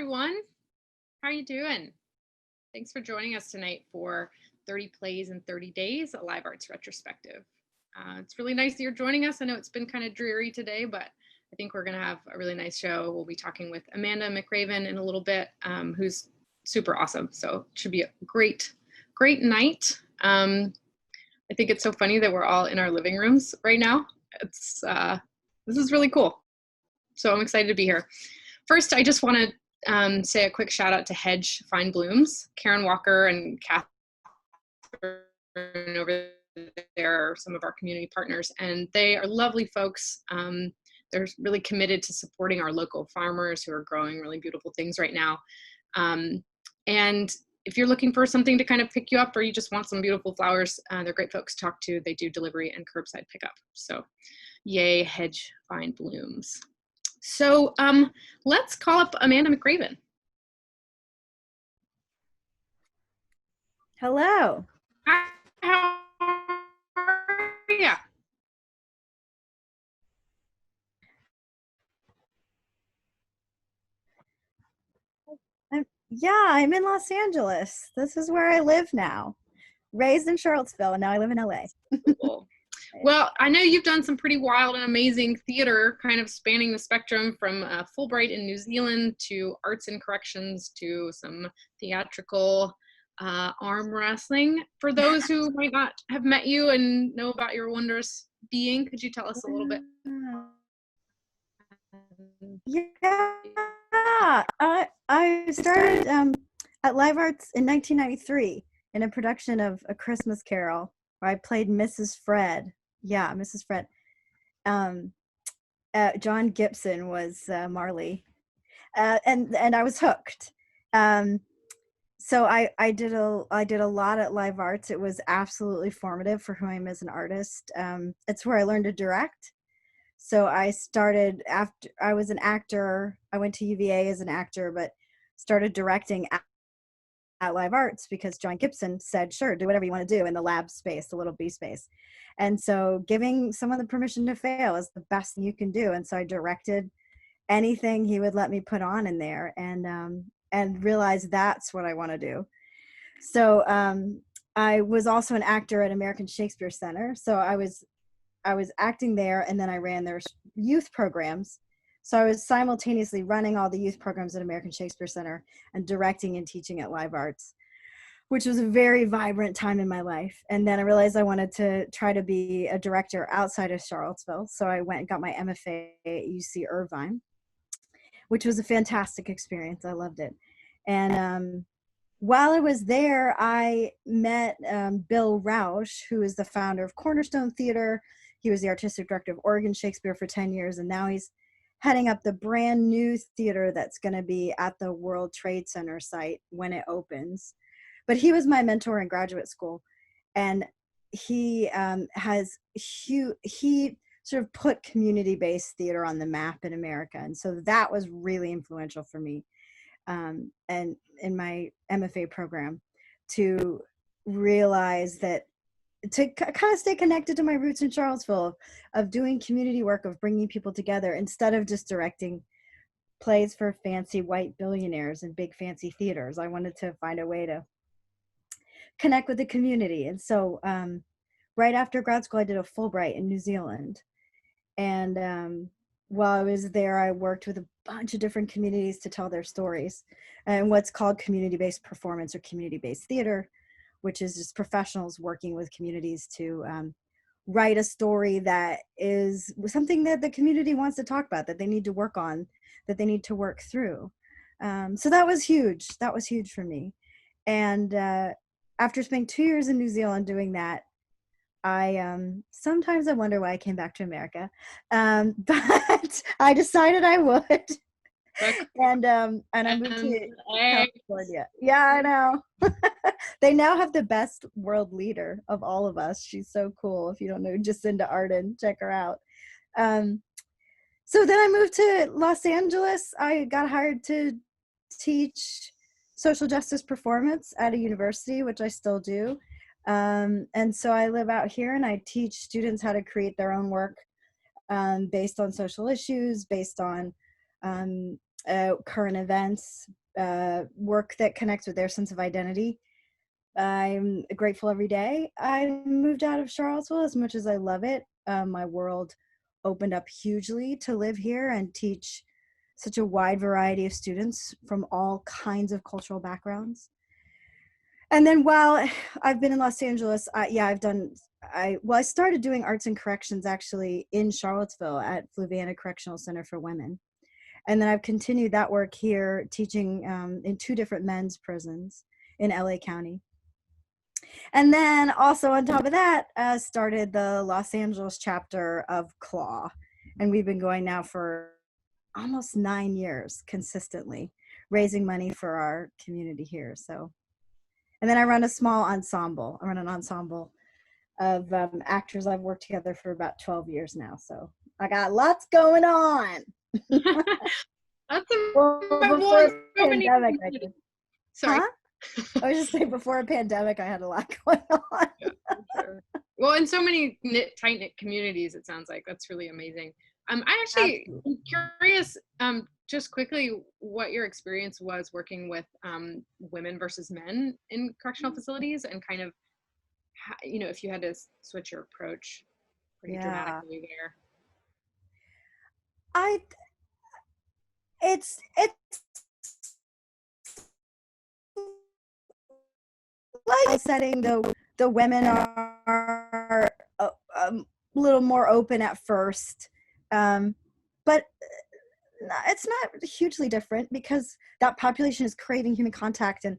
everyone. How are you doing? Thanks for joining us tonight for 30 Plays in 30 Days, a live arts retrospective. It's really nice that you're joining us. I know it's been kind of dreary today, but I think we're going to have a really nice show. We'll be talking with Amanda McCraven in a little bit, who's super awesome. So it should be a great night. I think it's so funny that we're all in our living rooms right now. This is really cool. So I'm excited to be here. First, I just want to say a quick shout out to Hedge Fine Blooms. Karen Walker and Catherine over there are some of our community partners, and they are lovely folks. They're really committed to supporting our local farmers who are growing really beautiful things right now. And if you're looking for something to kind of pick you up, or you just want some beautiful flowers, they're great folks to talk to. They do delivery and curbside pickup. So yay, Hedge Fine Blooms. So let's call up Amanda McCraven. Hello. Hi, how are you? I'm in Los Angeles. This is where I live now. Raised in Charlottesville, and now I live in LA. Cool. Well, I know you've done some pretty wild and amazing theater, kind of spanning the spectrum from Fulbright in New Zealand to arts and corrections to some theatrical arm wrestling. For those who might not have met you and know about your wondrous being, could you tell us a little bit? Yeah, I started at Live Arts in 1993 in a production of A Christmas Carol, where I played Mrs. Fred. Yeah, Mrs. Fred. John Gibson was Marley, and I was hooked. So I did a lot at Live Arts. It was absolutely formative for who I am as an artist. It's where I learned to direct. So I started after I was an actor. I went to UVA as an actor, but started directing at Live Arts because John Gibson said, sure, do whatever you want to do in the lab space, the little B space. And so giving someone the permission to fail is the best thing you can do. And so I directed anything he would let me put on in there, and realized that's what I want to do. So I was also an actor at American Shakespeare Center. So I was acting there, and then I ran their youth programs. So I was simultaneously running all the youth programs at American Shakespeare Center and directing and teaching at Live Arts, which was a very vibrant time in my life. And then I realized I wanted to try to be a director outside of Charlottesville. So I went and got my MFA at UC Irvine, which was a fantastic experience. I loved it. And while I was there, I met Bill Rausch, who is the founder of Cornerstone Theater. He was the artistic director of Oregon Shakespeare for 10 years, and now he's heading up the brand new theater that's going to be at the World Trade Center site when it opens. But he was my mentor in graduate school, and he sort of put community-based theater on the map in America, and so that was really influential for me, and in my MFA program, to realize that, to kind of stay connected to my roots in Charlottesville of doing community work, of bringing people together instead of just directing plays for fancy white billionaires and big fancy theaters. I wanted to find a way to connect with the community. And so right after grad school, I did a Fulbright in New Zealand. And while I was there, I worked with a bunch of different communities to tell their stories, and what's called community-based performance or community-based theater, which is just professionals working with communities to write a story that is something that the community wants to talk about, that they need to work on, that they need to work through. So that was huge. That was huge for me. And after spending 2 years in New Zealand doing that, sometimes I wonder why I came back to America, but I decided I would. And I moved to California. Yeah, I know. They now have the best world leader of all of us. She's so cool. If you don't know Jacinda Ardern, check her out. So then I moved to Los Angeles. I got hired to teach social justice performance at a university, which I still do. And so I live out here, and I teach students how to create their own work based on social issues, based on current events, work that connects with their sense of identity. I'm grateful every day. I moved out of Charlottesville. As much as I love it, my world opened up hugely to live here and teach such a wide variety of students from all kinds of cultural backgrounds. And then while I've been in Los Angeles, I started doing arts and corrections actually in Charlottesville at Fluvanna Correctional Center for Women. And then I've continued that work here, teaching in 2 different men's prisons in LA County. And then also on top of that, started the Los Angeles chapter of CLAW. And we've been going now for almost 9 years consistently, raising money for our community here. So, and then I run a small ensemble. I run an ensemble of actors I've worked together for about 12 years now. So I got lots going on. That's before a pandemic, I did. Sorry. Huh? I was just saying, before a pandemic, I had a lot going on. Yeah, sure. Well, in so many tight-knit communities, it sounds like. That's really amazing. I actually am curious, just quickly, what your experience was working with women versus men in correctional facilities, and kind of, if you had to switch your approach pretty dramatically there. It's like setting the women are a little more open at first, but it's not hugely different because that population is craving human contact, and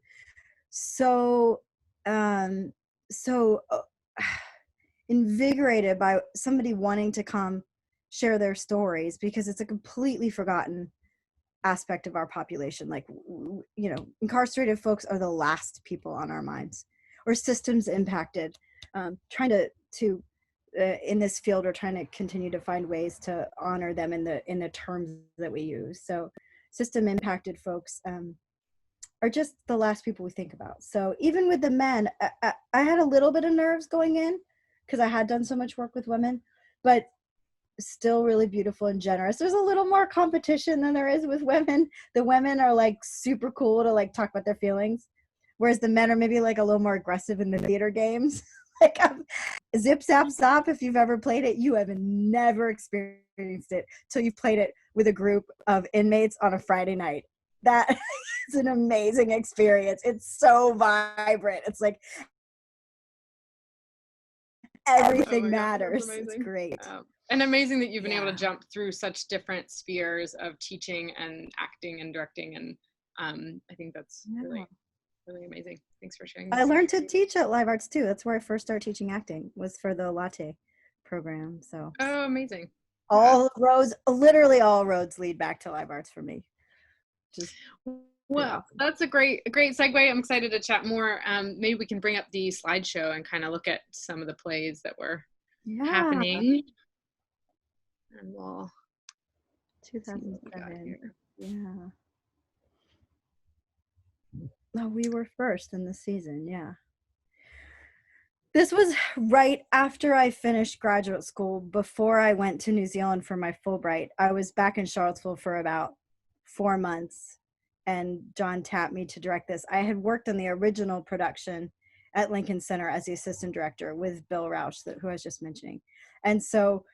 so invigorated by somebody wanting to come share their stories, because it's a completely forgotten aspect of our population. Like, incarcerated folks are the last people on our minds, or systems impacted. Trying to in this field, we're trying to continue to find ways to honor them in the terms that we use. So system impacted folks are just the last people we think about. So even with the men, I had a little bit of nerves going in because I had done so much work with women, but still really beautiful and generous. There's a little more competition than there is with women. The women are like super cool to like talk about their feelings, whereas the men are maybe like a little more aggressive in the theater games. Like, zip zap zop, if you've ever played it, you have never experienced it till you've played it with a group of inmates on a Friday night. That is an amazing experience. It's so vibrant. It's like everything matters. It's great. And amazing that you've been able to jump through such different spheres of teaching and acting and directing. And I think that's really, really amazing. Thanks for sharing this. I learned to teach at Live Arts too. That's where I first started teaching acting, was for the latte program. So amazing. Literally all roads lead back to Live Arts for me. Well, that's a great segue. I'm excited to chat more. Maybe we can bring up the slideshow and kind of look at some of the plays that were happening. And we'll 2007. Yeah. No, we were first in the season. Yeah. This was right after I finished graduate school, before I went to New Zealand for my Fulbright. I was back in Charlottesville for about 4 months, and John tapped me to direct this. I had worked on the original production at Lincoln Center as the assistant director with Bill Rausch, who I was just mentioning. And so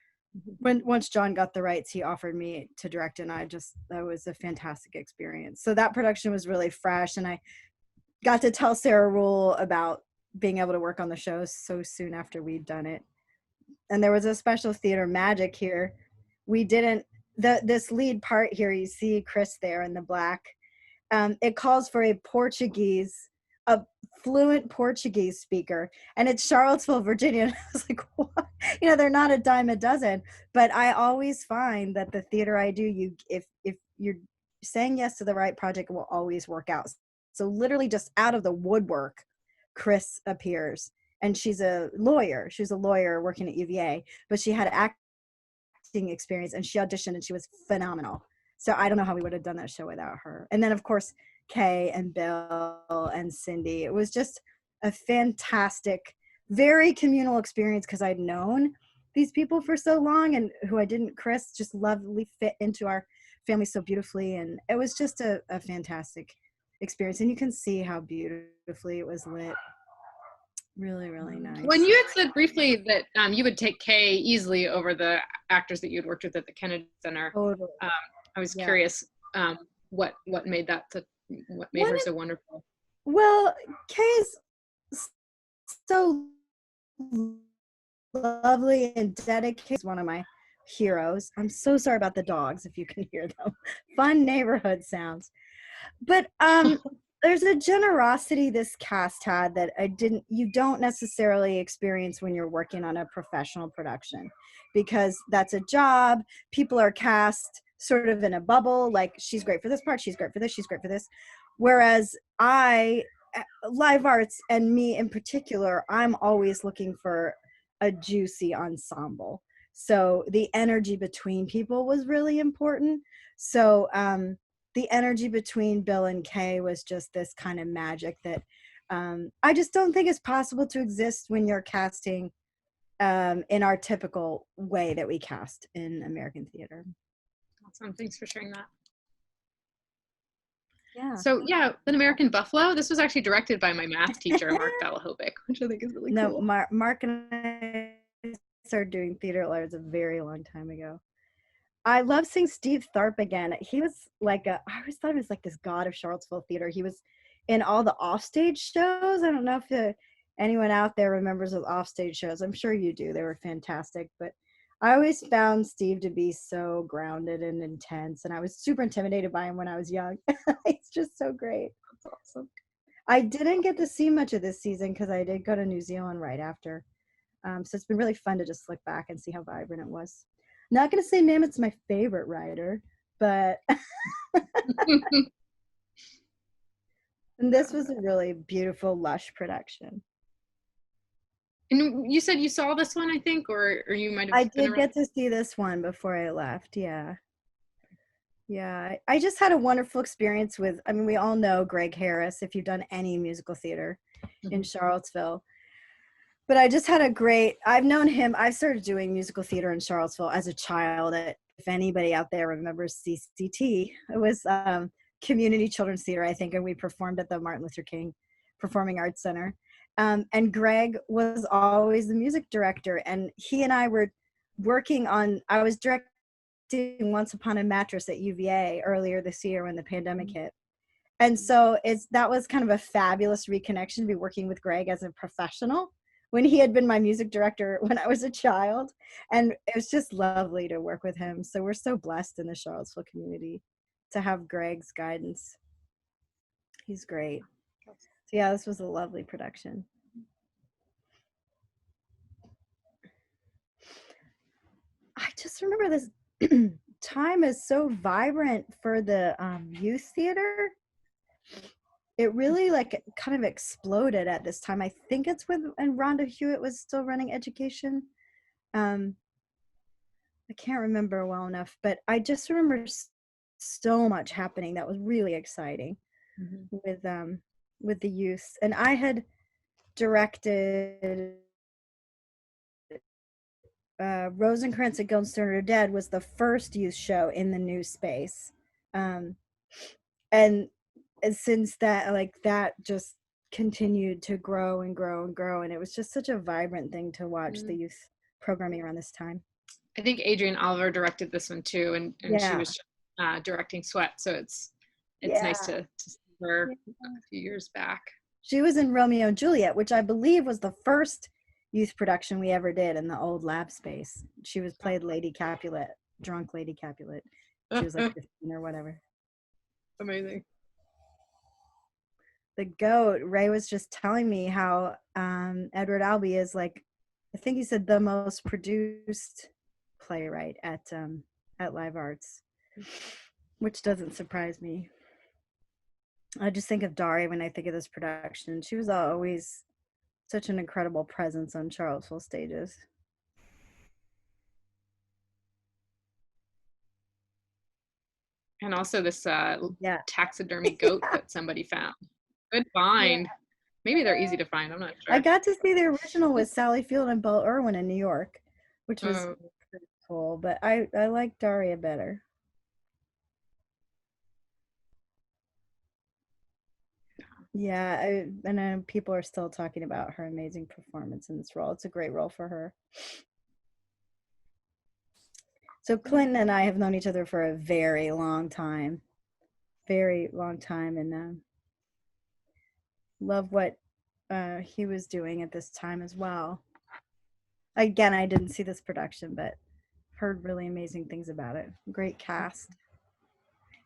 once John got the rights, he offered me to direct, and that was a fantastic experience. So that production was really fresh, and I got to tell Sarah Rule about being able to work on the show so soon after we'd done it. And there was a special theater magic here. We didn't, this lead part here, you see Chris there in the black, it calls for a fluent Portuguese speaker, and it's Charlottesville, Virginia. And I was like, what? They're not a dime a dozen, but I always find that the theater I do, if you're saying yes to the right project, it will always work out. So literally just out of the woodwork, Chris appears, and she's a lawyer. She was a lawyer working at UVA, but she had acting experience, and she auditioned, and she was phenomenal. So I don't know how we would have done that show without her. And then of course, Kay and Bill and Cindy. It was just a fantastic, very communal experience, because I'd known these people for so long, and who I didn't, Chris just lovely fit into our family so beautifully, and it was just a fantastic experience. And you can see how beautifully it was lit. Really, really nice. When you had said briefly that you would take Kay easily over the actors that you'd worked with at the Kennedy Center, Totally. I was curious what made that what made her so wonderful. Well, Kay's so lovely and dedicated. One of my heroes. I'm so sorry about the dogs if you can hear them. Fun neighborhood sounds. But there's a generosity this cast had that you don't necessarily experience when you're working on a professional production, because that's a job. People are cast sort of in a bubble, like she's great for this part, she's great for this, she's great for this. Whereas live arts, and me in particular, I'm always looking for a juicy ensemble. So the energy between people was really important. So the energy between Bill and Kay was just this kind of magic that I just don't think is possible to exist when you're casting in our typical way that we cast in American theater. Awesome. Thanks for sharing that. Yeah. So yeah, An American Buffalo. This was actually directed by my math teacher, Mark Dalahovic, which I think is really cool. No, Mark and I started doing theater arts a very long time ago. I love seeing Steve Tharp again. He was like I always thought he was like this god of Charlottesville theater. He was in all the offstage shows. I don't know if anyone out there remembers those offstage shows. I'm sure you do. They were fantastic. But I always found Steve to be so grounded and intense, and I was super intimidated by him when I was young. He's just so great. That's awesome. I didn't get to see much of this season because I did go to New Zealand right after. So it's been really fun to just look back and see how vibrant it was. Not going to say Mamet's my favorite writer, but and this was a really beautiful, lush production. And you said you saw this one, I think, or you might have. I did get to see this one before I left. Yeah. Yeah. I just had a wonderful experience with, I mean, we all know Greg Harris, if you've done any musical theater in Charlottesville. But I just had I've known him. I started doing musical theater in Charlottesville as a child. If anybody out there remembers CCT, it was Community Children's Theater, I think, and we performed at the Martin Luther King Performing Arts Center. And Greg was always the music director, and he and I were working on, I was directing Once Upon a Mattress at UVA earlier this year when the pandemic hit. And so that was kind of a fabulous reconnection to be working with Greg as a professional, when he had been my music director when I was a child. And it was just lovely to work with him. So we're so blessed in the Charlottesville community to have Greg's guidance. He's great. So yeah, this was a lovely production. I just remember this time is so vibrant for the youth theater. It really like kind of exploded at this time. I think it's when Rhonda Hewitt was still running education. I can't remember well enough, but I just remember so much happening that was really exciting with the youth. And I had directed Rosencrantz at Guildenstern Are Dead was the first youth show in the new space. And since that, like that just continued to grow and grow and grow. And it was just such a vibrant thing to watch the youth programming around this time. I think Adrienne Oliver directed this one too, and she was directing Sweat. So it's nice to see her a few years back. She was in Romeo and Juliet, which I believe was the first youth production we ever did in the old lab space. She was played Lady Capulet, drunk Lady Capulet. She was like 15 or whatever. Amazing. The goat, Ray was just telling me how Edward Albee is like, I think he said the most produced playwright at Live Arts, which doesn't surprise me. I just think of Dari when I think of this production. She was always such an incredible presence on Charlottesville stages. And also this taxidermy goat that somebody found. Good find. Yeah. Maybe they're easy to find. I'm not sure. I got to see the original with Sally Field and Bill Irwin in New York, which was pretty cool. But I like Daria better. Yeah, and I know people are still talking about her amazing performance in this role. It's a great role for her. So Clinton and I have known each other for a very long time, and love what he was doing at this time as well. Again, I didn't see this production, but heard really amazing things about it. Great cast.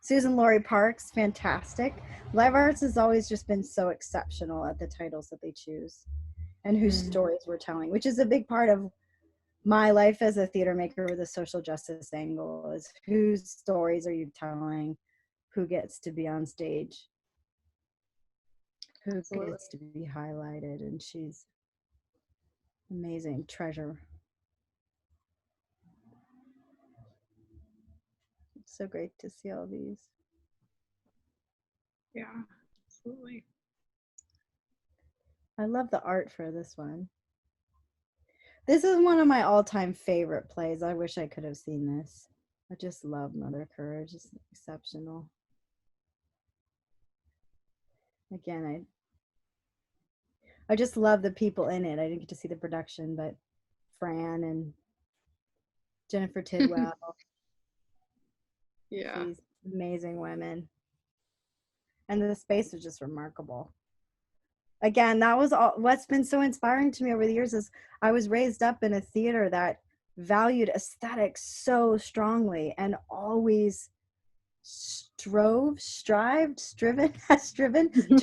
Susan Laurie Parks, fantastic. Live Arts has always just been so exceptional at the titles that they choose and whose stories we're telling, which is a big part of my life as a theater maker with a social justice angle, is whose stories are you telling, who gets to be on stage, who gets to be highlighted, and she's amazing treasure. It's so great to see all these. Yeah, absolutely. I love the art for this one. This is one of my all-time favorite plays. I wish I could have seen this. I just love Mother Courage. It's exceptional. Again, I just love the people in it. I didn't get to see the production, but Fran and Jennifer Tidwell. Yeah. These amazing women. And the space was just remarkable. Again, that was all. What's been so inspiring to me over the years is I was raised up in a theater that valued aesthetics so strongly and always striven to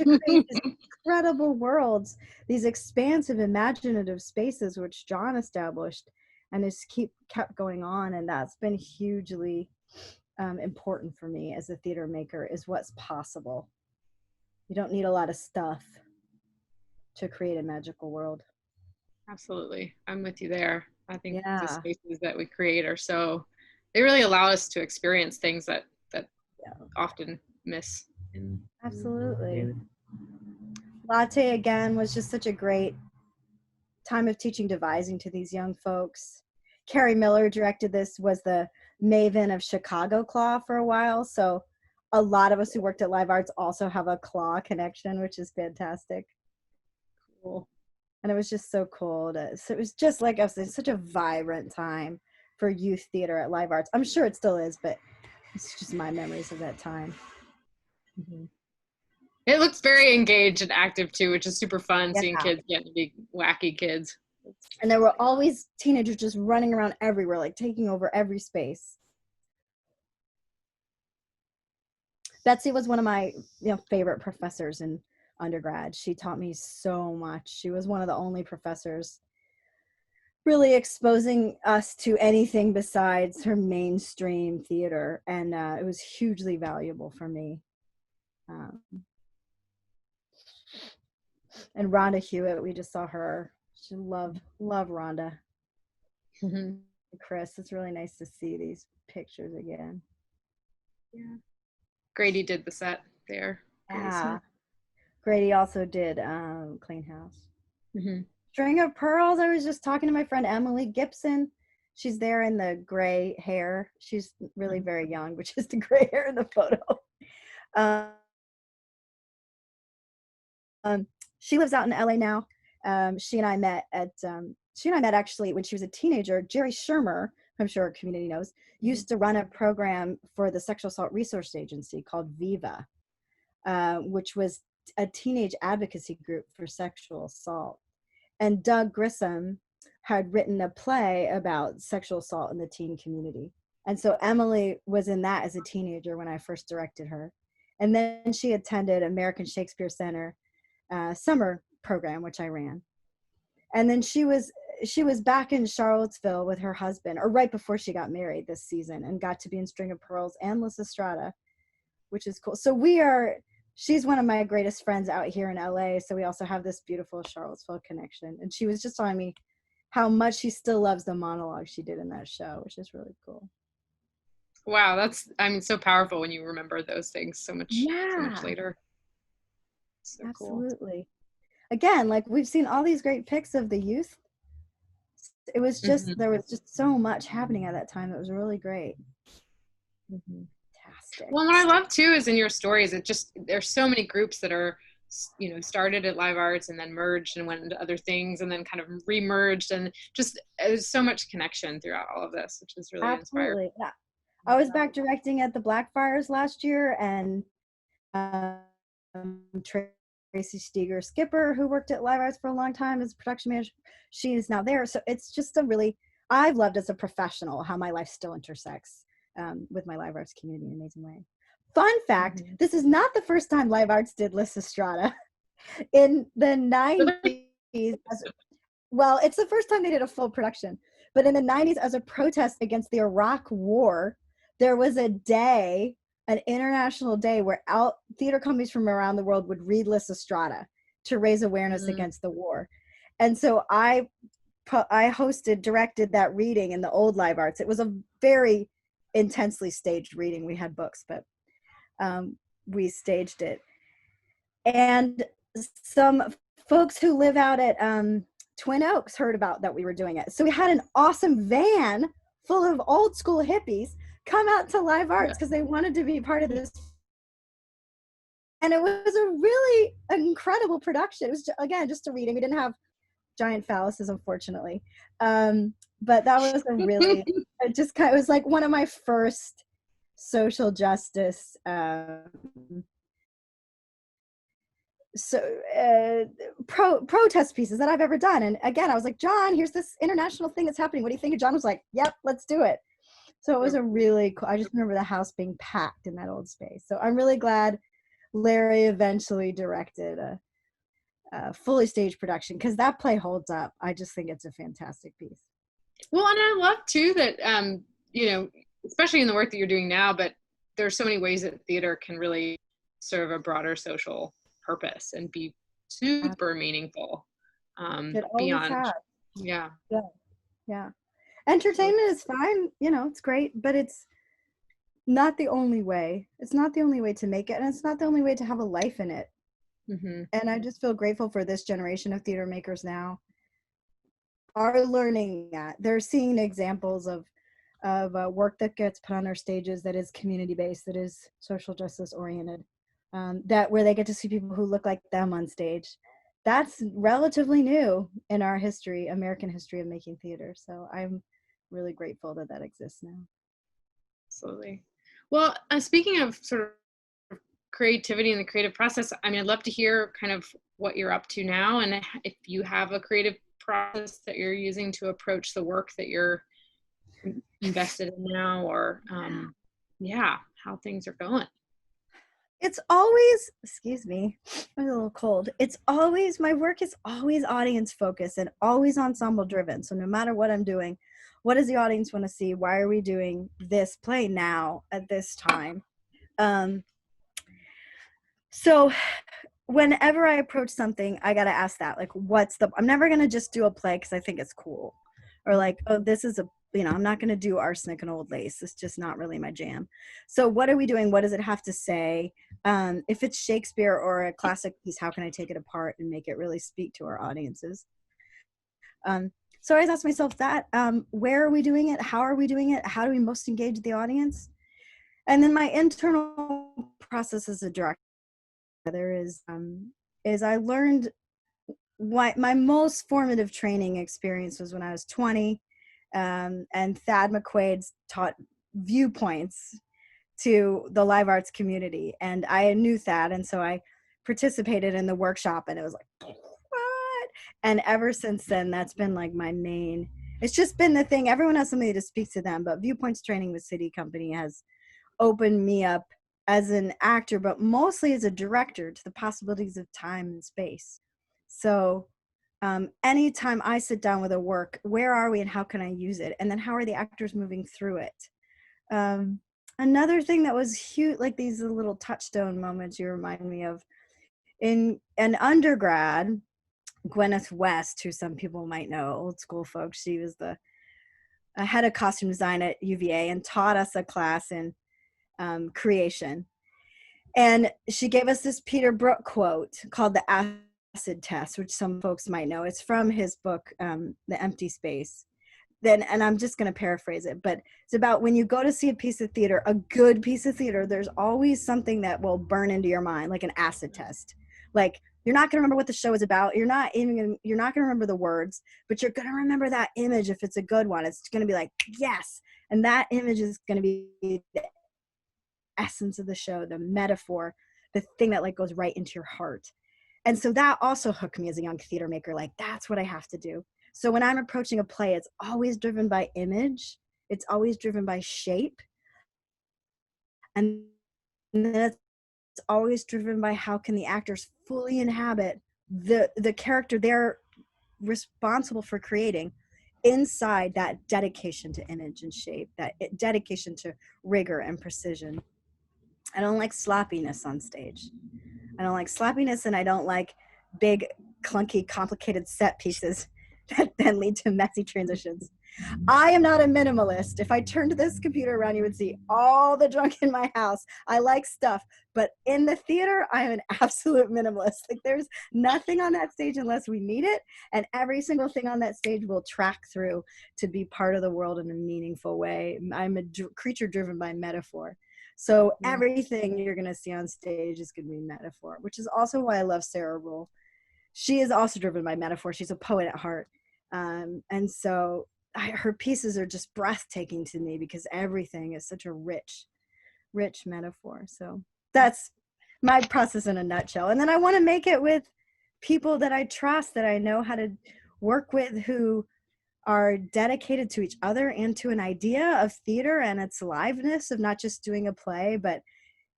create these incredible worlds, these expansive, imaginative spaces which John established, and it's kept going on. And that's been hugely important for me as a theater maker, is what's possible. You don't need a lot of stuff to create a magical world. Absolutely. I'm with you there. I think the Yeah. spaces that we create are they really allow us to experience things that often miss. Absolutely. Latte again was just such a great time of teaching devising to these young folks. Carrie Miller directed this, was the maven of Chicago Claw for a while. So a lot of us who worked at Live Arts also have a Claw connection, which is fantastic. Cool. And it was just so cool. So it was just like I said, such a vibrant time for youth theater at Live Arts. I'm sure it still is, but it's just my memories of that time. Mm-hmm. It looks very engaged and active too, which is super fun, seeing kids getting to be wacky kids. And there were always teenagers just running around everywhere, like taking over every space. Betsy was one of my favorite professors in undergrad. She taught me so much. She was one of the only professors really exposing us to anything besides her mainstream theater, and it was hugely valuable for me. And Rhonda Hewitt, we just saw her. She love Rhonda. Mm-hmm. Chris, it's really nice to see these pictures again. Yeah. Grady did the set there. Yeah. Grady also did Clean House. Mm-hmm. String of Pearls, I was just talking to my friend Emily Gibson. She's there in the gray hair. She's really very young, but she's the gray hair in the photo. She lives out in LA now. She and I met actually when she was a teenager. Jerry Shermer, who I'm sure our community knows, used to run a program for the Sexual Assault Resource Agency called Viva, which was a teenage advocacy group for sexual assault. And Doug Grissom had written a play about sexual assault in the teen community. And so Emily was in that as a teenager when I first directed her. And then she attended American Shakespeare Center summer program, which I ran. And then she was back in Charlottesville with her husband, or right before she got married this season, and got to be in String of Pearls and Lysistrata, which is cool. So she's one of my greatest friends out here in LA. So we also have this beautiful Charlottesville connection. And she was just telling me how much she still loves the monologue she did in that show, which is really cool. Wow, that's so powerful when you remember those things so much later. So absolutely. Cool. Again, like we've seen all these great pics of the youth. It was just there was just so much happening at that time. It was really great. Fantastic. Well, what I love too is in your stories, there's so many groups that are started at Live Arts and then merged and went into other things and then kind of remerged, and just there's so much connection throughout all of this, which is really inspiring. Absolutely. Yeah. I was back directing at the Blackfires last year, and Tracy Steger Skipper, who worked at Live Arts for a long time as production manager, she is now there. So it's just I've loved as a professional how my life still intersects with my Live Arts community in an amazing way. Fun fact, this is not the first time Live Arts did Lysistrata. In the 90s, well, it's the first time they did a full production, but in the 90s, as a protest against the Iraq War, there was a day, an international day, where theater companies from around the world would read Lysistrata to raise awareness against the war. And so I directed that reading in the old Live Arts. It was a very intensely staged reading. We had books, but we staged it. And some folks who live out at Twin Oaks heard about that we were doing it. So we had an awesome van full of old school hippies come out to Live Arts because they wanted to be part of this. And it was a really incredible production. It was, again, just a reading. We didn't have giant phalluses, unfortunately. But that was a really, it was like one of my first social justice protest pieces that I've ever done. And again, I was like, John, here's this international thing that's happening. What do you think? And John was like, yep, let's do it. So it was a really cool, I just remember the house being packed in that old space. So I'm really glad Larry eventually directed a fully staged production, because that play holds up. I just think it's a fantastic piece. Well, and I love too that, especially in the work that you're doing now, but there's so many ways that theater can really serve a broader social purpose and be super meaningful beyond. Has. Yeah. Entertainment is fine, it's great, but it's not the only way. It's not the only way to make it, and it's not the only way to have a life in it. And I just feel grateful for this generation of theater makers now are learning that. They're seeing examples of work that gets put on their stages that is community-based, that is social justice oriented, that where they get to see people who look like them on stage. That's relatively new in our history, American history of making theater. So I'm really grateful that exists now. Absolutely. Well, speaking of sort of creativity and the creative process, I'd love to hear kind of what you're up to now, and if you have a creative process that you're using to approach the work that you're invested in now, or how things are going. It's always, excuse me, I'm a little cold. My work is always audience focused and always ensemble driven. So no matter what I'm doing, what does the audience want to see? Why are we doing this play now at this time? So whenever I approach something, I got to ask that, like, I'm never going to just do a play because I think it's cool. Or like, oh, this is I'm not going to do Arsenic and Old Lace. It's just not really my jam. So what are we doing? What does it have to say? If it's Shakespeare or a classic piece, how can I take it apart and make it really speak to our audiences? So I always ask myself that, where are we doing it? How are we doing it? How do we most engage the audience? And then my internal process as a director is I learned my most formative training experience was when I was 20, and Thad McQuaid taught viewpoints to the Live Arts community, and I knew Thad, and so I participated in the workshop, and it was like, what? And ever since then, that's been like my main, it's just been the thing. Everyone has somebody to speak to them, but viewpoints training with City Company has opened me up as an actor, but mostly as a director, to the possibilities of time and space. So anytime I sit down with a work, where are we and how can I use it? And then how are the actors moving through it? Another thing that was huge, like these little touchstone moments you remind me of, in an undergrad, Gwyneth West, who some people might know, old school folks, she was the head of costume design at UVA and taught us a class in creation. And she gave us this Peter Brook quote called the acid test, which some folks might know. It's from his book, The Empty Space. And I'm just going to paraphrase it, but it's about when you go to see a piece of theater, a good piece of theater, there's always something that will burn into your mind, like an acid test. Like, you're not going to remember what the show is about. You're not going to remember the words, but you're going to remember that image. If it's a good one, it's going to be like, yes. And that image is going to be the essence of the show, the metaphor, the thing that like goes right into your heart. And so that also hooked me as a young theater maker. Like, that's what I have to do. So when I'm approaching a play, it's always driven by image. It's always driven by shape. And then it's always driven by how can the actors fully inhabit the character they're responsible for creating inside that dedication to image and shape, that dedication to rigor and precision. I don't like sloppiness on stage. I don't like sloppiness, and I don't like big, clunky, complicated set pieces that then lead to messy transitions. I am not a minimalist. If I turned this computer around, you would see all the junk in my house. I like stuff, but in the theater, I am an absolute minimalist. Like, there's nothing on that stage unless we need it, and every single thing on that stage will track through to be part of the world in a meaningful way. I'm a creature driven by metaphor. So everything you're going to see on stage is going to be metaphor, which is also why I love Sarah Rule. She is also driven by metaphor. She's a poet at heart. And so her pieces are just breathtaking to me because everything is such a rich metaphor. So that's my process in a nutshell. And then I want to make it with people that I trust, that I know how to work with, who are dedicated to each other and to an idea of theater and its aliveness of not just doing a play, but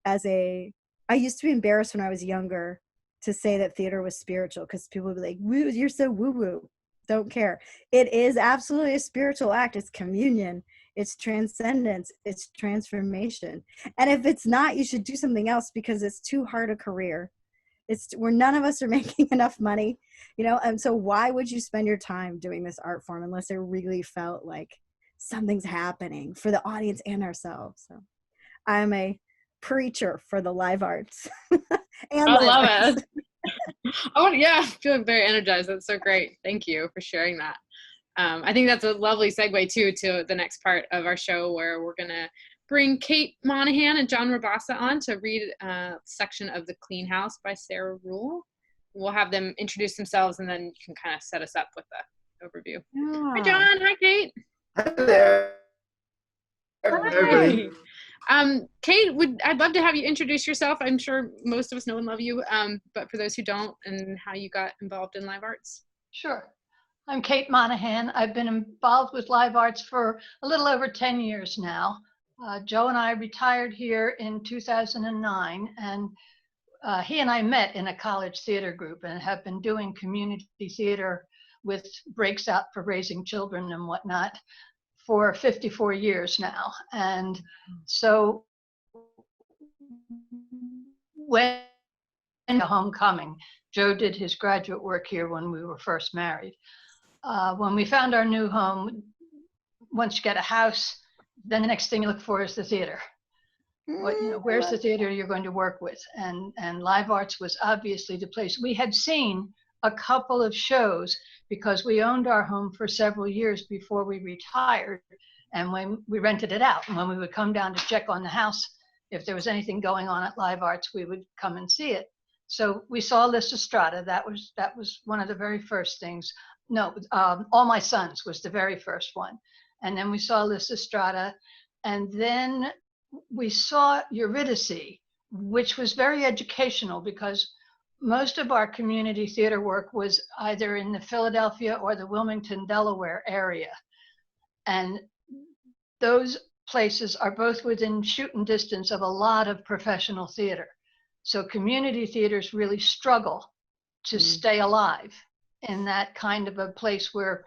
I used to be embarrassed when I was younger to say that theater was spiritual, because people would be like, woo, you're so woo-woo. Don't care. It is absolutely a spiritual act. It's communion. It's transcendence. It's transformation. And if it's not, you should do something else, because it's too hard a career. It's where none of us are making enough money, and so why would you spend your time doing this art form unless it really felt like something's happening for the audience and ourselves? So I'm a preacher for the live arts. And I love arts. it. I feel very energized. That's so great. Thank you for sharing that. I think that's a lovely segue too to the next part of our show, where we're gonna bring Kate Monahan and John Rabassa on to read a section of The Clean House by Sarah Rule. We'll have them introduce themselves, and then you can kind of set us up with the overview. Yeah. Hi, John. Hi, Kate. Hi there. Hi. Kate, I'd love to have you introduce yourself. I'm sure most of us know and love you, but for those who don't, and how you got involved in live arts. Sure. I'm Kate Monahan. I've been involved with live arts for a little over 10 years now. Joe and I retired here in 2009, and he and I met in a college theater group and have been doing community theater with breaks out for raising children and whatnot for 54 years now. And so when the homecoming, Joe did his graduate work here when we were first married. When we found our new home, once you get a house, then the next thing you look for is the theater. Where's the theater you're going to work with? And live arts was obviously the place. We had seen a couple of shows because we owned our home for several years before we retired, and when we rented it out, and when we would come down to check on the house, if there was anything going on at live arts, we would come and see it. So we saw Lysistrata. That was one of the very first things. No, All My Sons was the very first one. And then we saw Lysistrata, and then we saw Eurydice, which was very educational because most of our community theater work was either in the Philadelphia or the Wilmington, Delaware area. And those places are both within shooting distance of a lot of professional theater. So community theaters really struggle to stay alive in that kind of a place where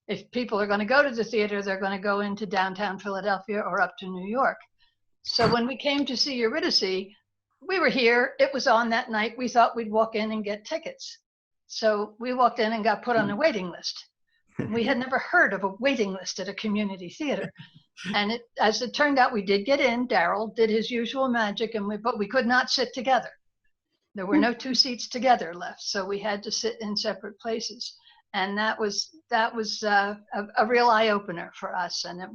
if people are going to go to the theater, they're going to go into downtown Philadelphia or up to New York. So when we came to see Eurydice, we were here, it was on that night, we thought we'd walk in and get tickets. So we walked in and got put on a waiting list. We had never heard of a waiting list at a community theater. And as it turned out, we did get in. Daryl did his usual magic, but we could not sit together. There were no two seats together left, so we had to sit in separate places. And that was a real eye opener for us. And it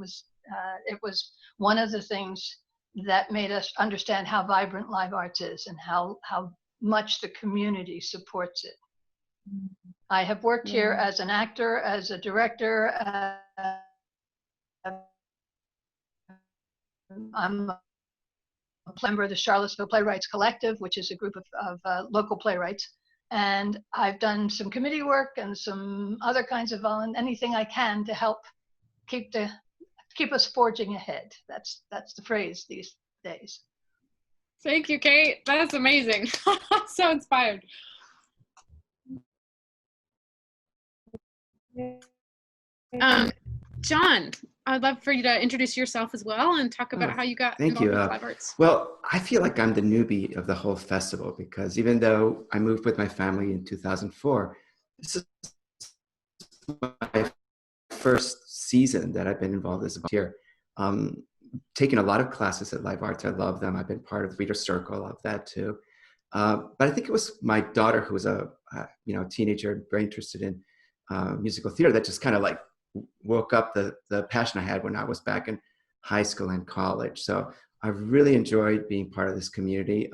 was one of the things that made us understand how vibrant live arts is and how much the community supports it. I have worked here as an actor, as a director. I'm a member of the Charlottesville Playwrights Collective, which is a group of local playwrights. And I've done some committee work and some other kinds of anything I can to help keep us forging ahead. That's the phrase these days. Thank you, Kate. That's amazing. So inspired. John, I'd love for you to introduce yourself as well and talk about how you got involved with live arts. Well, I feel like I'm the newbie of the whole festival because even though I moved with my family in 2004, this is my first season that I've been involved as a volunteer. Taken a lot of classes at Live Arts. I love them. I've been part of the Reader Circle. I love that too. But I think it was my daughter who was a teenager, very interested in musical theater, that just kind of like woke up the passion I had when I was back in high school and college. So I really enjoyed being part of this community.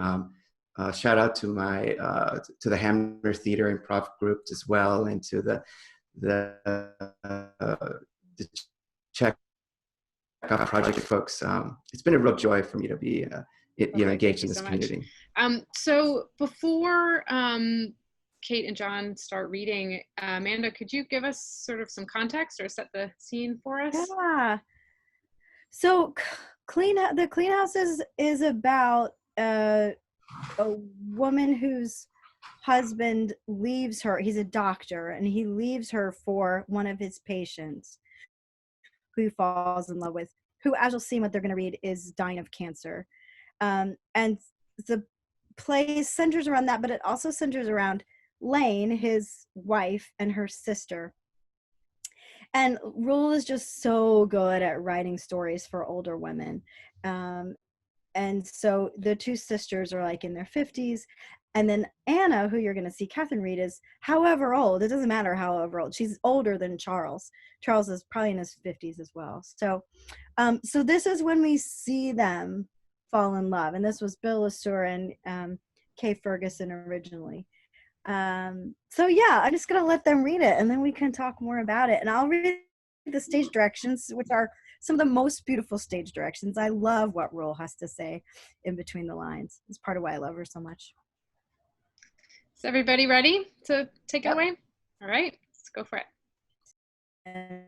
Shout out to my to the Hammer Theater Improv group as well, and to the Czech project folks. It's been a real joy for me to be engaged in this community. So before Kate and John start reading, Amanda, could you give us sort of some context or set the scene for us? Yeah. So the Clean House is about a woman whose husband leaves her. He's a doctor, and he leaves her for one of his patients who he falls in love with, who, as you'll see what they're going to read, is dying of cancer. And the play centers around that, but it also centers around Lane, his wife, and her sister. And Rule is just so good at writing stories for older women. And so the two sisters are like in their 50s. And then Anna, who you're going to see Catherine read, is however old. It doesn't matter however old. She's older than Charles. Charles is probably in his 50s as well. So so this is when we see them fall in love. And this was Bill Lasure and Kay Ferguson originally. So yeah, I'm just going to let them read it, and then we can talk more about it. And I'll read the stage directions, which are some of the most beautiful stage directions. I love what Rule has to say in between the lines. It's part of why I love her so much. Is everybody ready to take it away? All right, let's go for it. And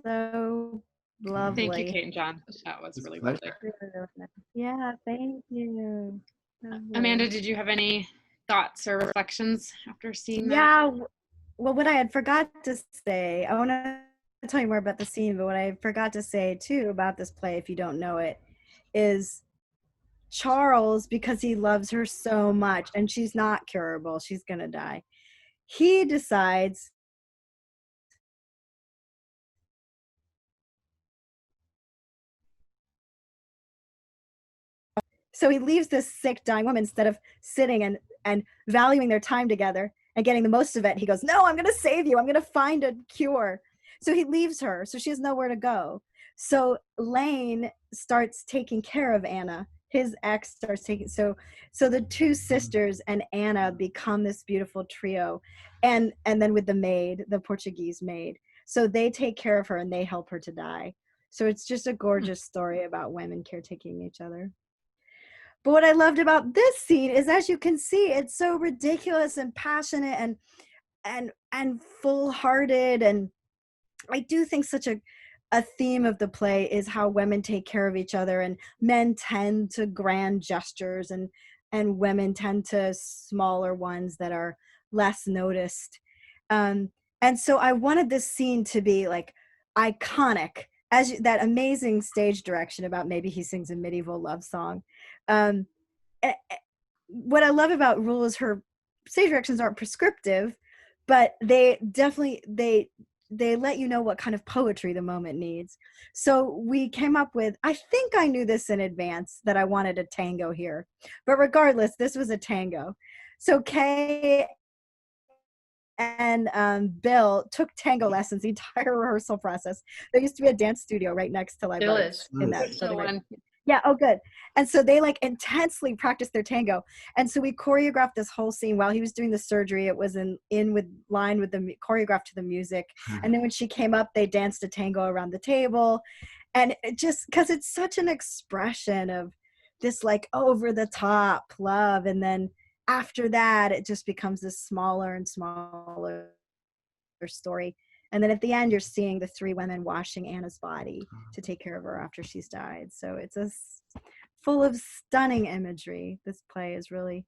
so lovely. Thank you, Kate and John. That was really lovely. Yeah, thank you. Amanda, did you have any thoughts or reflections after seeing that? Yeah, well, what I had forgot to say, I want to tell you more about the scene, but what I forgot to say too about this play, if you don't know it, is Charles, because he loves her so much and she's not curable, she's gonna die, he decides so he leaves this sick dying woman. Instead of sitting and valuing their time together and getting the most of it, he goes, no, I'm gonna save you, I'm gonna find a cure. So he leaves her, so she has nowhere to go. So Lane starts taking care of Anna. His ex starts taking, so the two sisters and Anna become this beautiful trio, and then with the maid, the Portuguese maid, so they take care of her and they help her to die. So it's just a gorgeous story about women caretaking each other. But what I loved about this scene is, as you can see, it's so ridiculous and passionate and full-hearted. And I do think such a theme of the play is how women take care of each other, and men tend to grand gestures and women tend to smaller ones that are less noticed. And so I wanted this scene to be like iconic, as that amazing stage direction about maybe he sings a medieval love song. What I love about Rule is her stage directions aren't prescriptive, but they definitely they let you know what kind of poetry the moment needs. So we came up with, I think I knew this in advance, that I wanted a tango here, but regardless, this was a tango. So Kay and Bill took tango lessons the entire rehearsal process. There used to be a dance studio right next to Live Arts in that. Yeah, oh good. And so they like intensely practiced their tango. And so we choreographed this whole scene while he was doing the surgery. It was in with line with the choreographed to the music. And then when she came up, they danced a tango around the table. And it just because it's such an expression of this like over the top love. And then after that, it just becomes this smaller and smaller story. And then at the end, you're seeing the three women washing Anna's body to take care of her after she's died. So it's full of stunning imagery. This play is really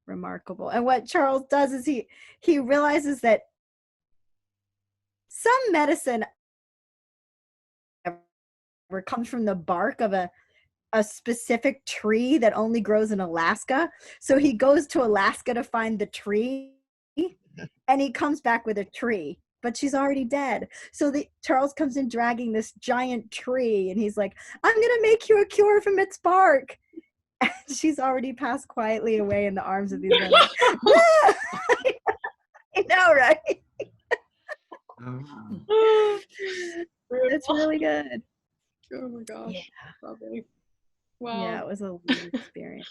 remarkable. And what Charles does is he realizes that some medicine comes from the bark of a specific tree that only grows in Alaska. So he goes to Alaska to find the tree, and he comes back with a tree, but she's already dead. So Charles comes in dragging this giant tree, and he's like, I'm going to make you a cure from its bark. And she's already passed quietly away in the arms of these women. I know, right? Oh. It's really good. Oh my gosh. Yeah. Probably. Wow. Yeah, it was a weird experience.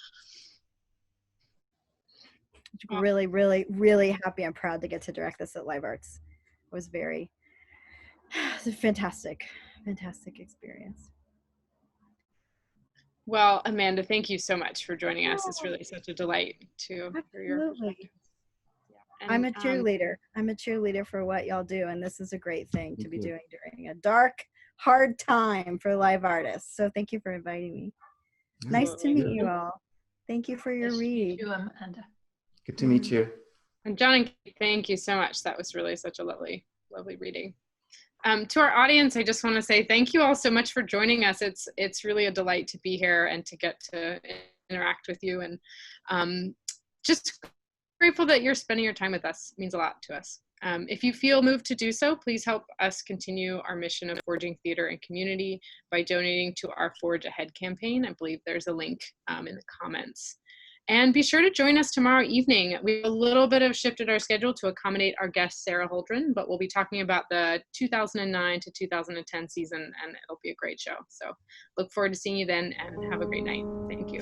Really, really, really happy and proud to get to direct this at Live Arts. It was it's a fantastic experience. Well, Amanda, thank you so much for joining us. It's really such a delight to hear your Absolutely. Yeah. I'm a cheerleader. I'm a cheerleader for what y'all do, and this is a great thing to be doing during a dark, hard time for live artists. So thank you for inviting me. Nice to meet you all. Thank you for your read. Thank you, Amanda. Good to meet you. And John and Kate, thank you so much. That was really such a lovely, lovely reading. To our audience, I just want to say thank you all so much for joining us. It's really a delight to be here and to get to interact with you, and just grateful that you're spending your time with us. It means a lot to us. If you feel moved to do so, please help us continue our mission of forging theater and community by donating to our Forge Ahead campaign. I believe there's a link in the comments. And be sure to join us tomorrow evening. We a little bit of shifted our schedule to accommodate our guest, Sarah Holdren, but we'll be talking about the 2009 to 2010 season, and it'll be a great show. So look forward to seeing you then, and have a great night. Thank you.